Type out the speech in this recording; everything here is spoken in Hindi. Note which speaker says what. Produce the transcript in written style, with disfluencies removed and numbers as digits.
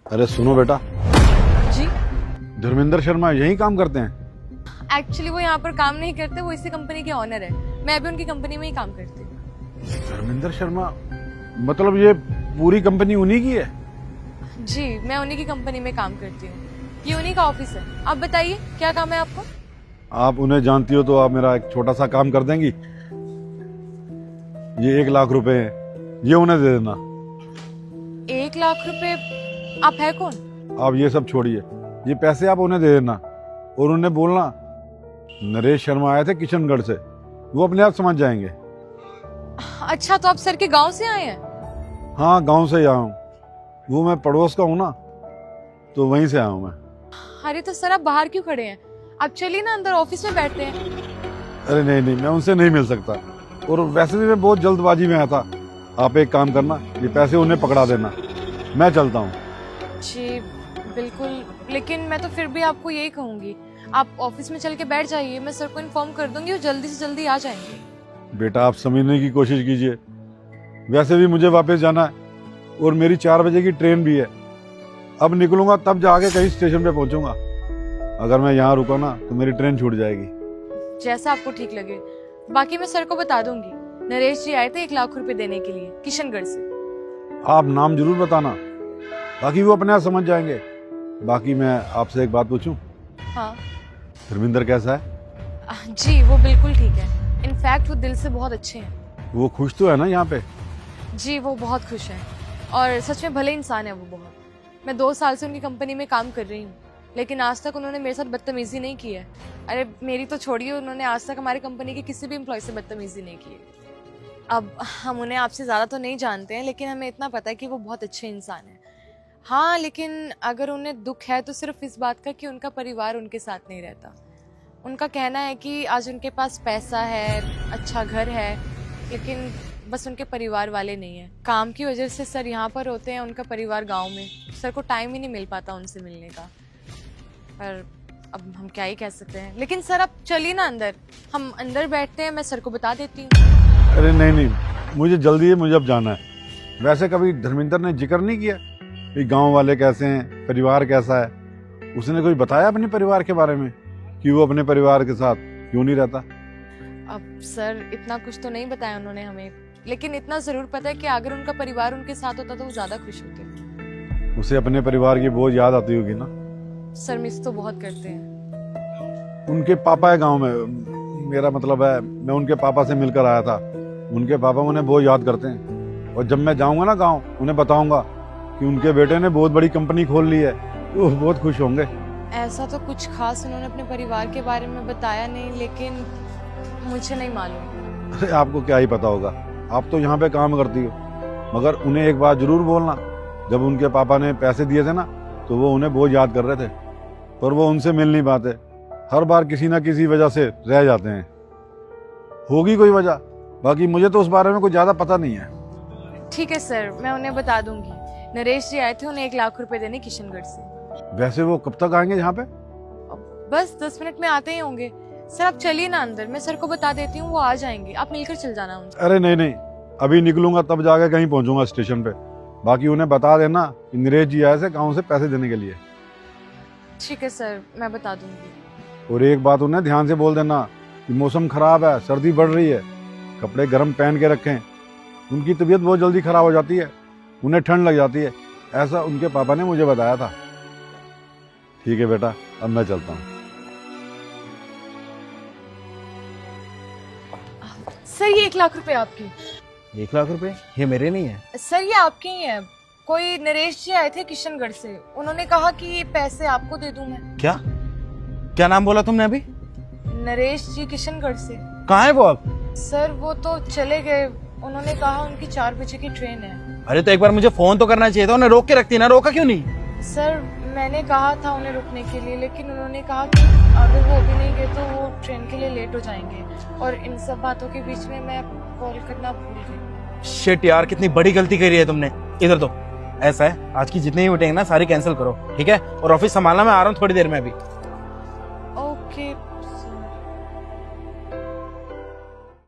Speaker 1: अरे सुनो बेटा,
Speaker 2: जी।
Speaker 1: धर्मेंद्र शर्मा यही काम करते हैं?
Speaker 2: एक्चुअली वो यहाँ पर काम नहीं करते, वो इसी कंपनी के ऑनर है। मैं भी उनकी कंपनी में ही काम करती हूँ।
Speaker 1: धर्मेंद्र शर्मा मतलब ये पूरी कंपनी उन्हीं की है?
Speaker 2: जी, मैं उन्हीं की कंपनी में काम करती हूँ। ये उन्हीं का ऑफिस है। आप बताइए क्या काम है आपको?
Speaker 1: आप उन्हें जानती हो तो आप मेरा एक छोटा सा काम कर देंगी? ये 1 लाख रुपए है, ये उन्हें दे देना।
Speaker 2: 1 लाख रुपए? आप है कौन?
Speaker 1: आप ये सब छोड़िए, ये पैसे आप उन्हें दे देना और उन्हें बोलना नरेश शर्मा आए थे किशनगढ़ से, वो अपने आप समझ जाएंगे।
Speaker 2: अच्छा, तो आप सर के गांव से आए हैं?
Speaker 1: हाँ, गांव से ही आया हूँ। वो मैं पड़ोस का हूँ ना, तो वहीं से आया हूँ मैं।
Speaker 2: अरे तो सर आप बाहर क्यों खड़े हैं? आप चलिए ना अंदर, ऑफिस में बैठते हैं।
Speaker 1: अरे नहीं नहीं, मैं उनसे नहीं मिल सकता, और वैसे भी मैं बहुत जल्दबाजी में आया था। आप एक काम करना, ये पैसे उन्हें पकड़ा देना, मैं चलता हूँ।
Speaker 2: जी बिल्कुल, लेकिन मैं तो फिर भी आपको यही कहूंगी, आप ऑफिस में चल के बैठ जाइए। मैं सर को इन्फॉर्म कर दूंगी, वो जल्दी से जल्दी आ जाएंगे।
Speaker 1: बेटा आप समझने की कोशिश कीजिए, वैसे भी मुझे वापस जाना है और मेरी 4 बजे की ट्रेन भी है। अब निकलूंगा तब जाके कहीं स्टेशन पे पहुंचूंगा। अगर मैं यहाँ रुका ना तो मेरी ट्रेन छूट जाएगी।
Speaker 2: जैसा आपको ठीक लगे। बाकी मैं सर को बता दूंगी, नरेश जी आए थे 1 लाख रुपए देने के लिए किशनगढ़ से।
Speaker 1: आप नाम जरूर बताना, बाकी वो अपने आप समझ जाएंगे। बाकी मैं आपसे एक बात पूछूं?
Speaker 2: हाँ
Speaker 1: धर्मेंद्र कैसा है?
Speaker 2: जी, वो बिल्कुल ठीक है। इनफैक्ट वो दिल से बहुत अच्छे हैं।
Speaker 1: वो खुश तो है ना यहाँ पे?
Speaker 2: जी, वो बहुत खुश हैं और सच में भले इंसान है वो बहुत। मैं 2 साल से उनकी कंपनी में काम कर रही हूँ, लेकिन आज तक उन्होंने मेरे साथ बदतमीजी नहीं की है। अरे मेरी तो छोड़िए, उन्होंने आज तक हमारी कंपनी के किसी भी एम्प्लॉय से बदतमीजी नहीं की है। अब हम उन्हें आपसे ज़्यादा तो नहीं जानते हैं, लेकिन हमें इतना पता है कि वो बहुत अच्छे इंसान हैं। हाँ, लेकिन अगर उन्हें दुख है तो सिर्फ इस बात का कि उनका परिवार उनके साथ नहीं रहता। उनका कहना है कि आज उनके पास पैसा है, अच्छा घर है, लेकिन बस उनके परिवार वाले नहीं हैं। काम की वजह से सर यहाँ पर होते हैं, उनका परिवार गांव में। सर को टाइम ही नहीं मिल पाता उनसे मिलने का। पर अब हम क्या ही कह सकते हैं। लेकिन सर आप चलिए ना अंदर, हम अंदर बैठते हैं, मैं सर को बता देती हूँ।
Speaker 1: अरे नहीं नहीं, मुझे जल्दी है, मुझे अब जाना है। वैसे कभी धर्मेंद्र ने जिक्र नहीं किया कि गांव वाले कैसे हैं, परिवार कैसा है? उसने कोई बताया अपने परिवार के बारे में कि वो अपने परिवार के साथ क्यों नहीं रहता?
Speaker 2: अब सर इतना कुछ तो नहीं बताया उन्होंने हमें, लेकिन इतना जरूर पता है कि अगर उनका परिवार उनके साथ होता तो वो ज्यादा खुश होते।
Speaker 1: उसे अपने परिवार की बहुत याद आती होगी ना?
Speaker 2: सर मिस तो बहुत करते हैं।
Speaker 1: उनके पापा है गांव में, मेरा मतलब है मैं उनके पापा से मिलकर आया था। उनके पापा उन्हें बहुत याद करते हैं, और जब मैं जाऊंगा ना गांव, उन्हें बताऊंगा कि उनके बेटे ने बहुत बड़ी कंपनी खोल ली है, तो वो बहुत खुश होंगे।
Speaker 2: ऐसा तो कुछ खास उन्होंने अपने परिवार के बारे में बताया नहीं, लेकिन मुझे नहीं मालूम।
Speaker 1: अरे आपको क्या ही पता होगा, आप तो यहाँ पे काम करती हो। मगर उन्हें एक बात जरूर बोलना, जब उनके पापा ने पैसे दिए थे ना, तो वो उन्हें बहुत याद कर रहे थे, पर वो उनसे मिल नहीं पाते। हर बार किसी ना किसी वजह से रह जाते हैं। होगी कोई वजह, बाकी मुझे तो उस बारे में कुछ ज्यादा पता नहीं है।
Speaker 2: ठीक है सर, मैं उन्हें बता दूंगी। नरेश जी आए थे उन्हें 1 लाख रुपए देने किशनगढ़ से।
Speaker 1: वैसे वो कब तक आएंगे यहाँ पे?
Speaker 2: बस 10 मिनट में आते ही होंगे। सर आप चलिए ना अंदर, मैं सर को बता देती हूँ, वो आ जाएंगे। आप मिलकर चल जाना उनसे।
Speaker 1: अरे नहीं नहीं, अभी निकलूंगा तब जाके कहीं पहुंचूंगा स्टेशन पे। बाकी उन्हें बता देना कि नरेश जी आए थे गाँव से पैसे देने के लिए।
Speaker 2: ठीक है सर, मैं बता दूंगी।
Speaker 1: और एक बात उन्हें ध्यान से बोल देना कि मौसम खराब है, सर्दी बढ़ रही है, कपड़े गर्म पहन के रखें। उनकी तबीयत बहुत जल्दी खराब हो जाती है, उन्हें ठंड लग जाती है, ऐसा उनके पापा ने मुझे बताया था। ठीक है बेटा, अब मैं चलता हूँ।
Speaker 2: सर ये 1 लाख रुपए आपकी।
Speaker 3: 1 लाख रुपए? ये मेरे नहीं है।
Speaker 2: सर ये आपके ही हैं। कोई नरेश जी आए थे किशनगढ़ से, उन्होंने कहा कि ये पैसे आपको दे दूं मैं।
Speaker 3: क्या क्या नाम बोला तुमने अभी?
Speaker 2: नरेश जी किशनगढ़ से।
Speaker 3: कहाँ है वो अब?
Speaker 2: सर वो तो चले गए, उन्होंने कहा उनकी 4 बजे की ट्रेन है।
Speaker 3: अरे तो एक बार मुझे फोन तो करना चाहिए था, उन्हें रोक के रखती ना, रोका क्यों नहीं?
Speaker 2: सर मैंने कहा था उन्हें रुकने के लिए, लेकिन उन्होंने कहा कि अगर वो अभी नहीं गए तो वो ट्रेन के लिए लेट हो जाएंगे, और इन सब बातों के बीच में मैं कॉल करना भूल गई।
Speaker 3: शिट यार, कितनी बड़ी गलती करी है तुमने। इधर तो ऐसा है, आज की जितनी भी मीटिंग है ना, सारी कैंसिल करो, ठीक है? और ऑफिस संभालना, मैं आ रहा हूँ थोड़ी देर में अभी।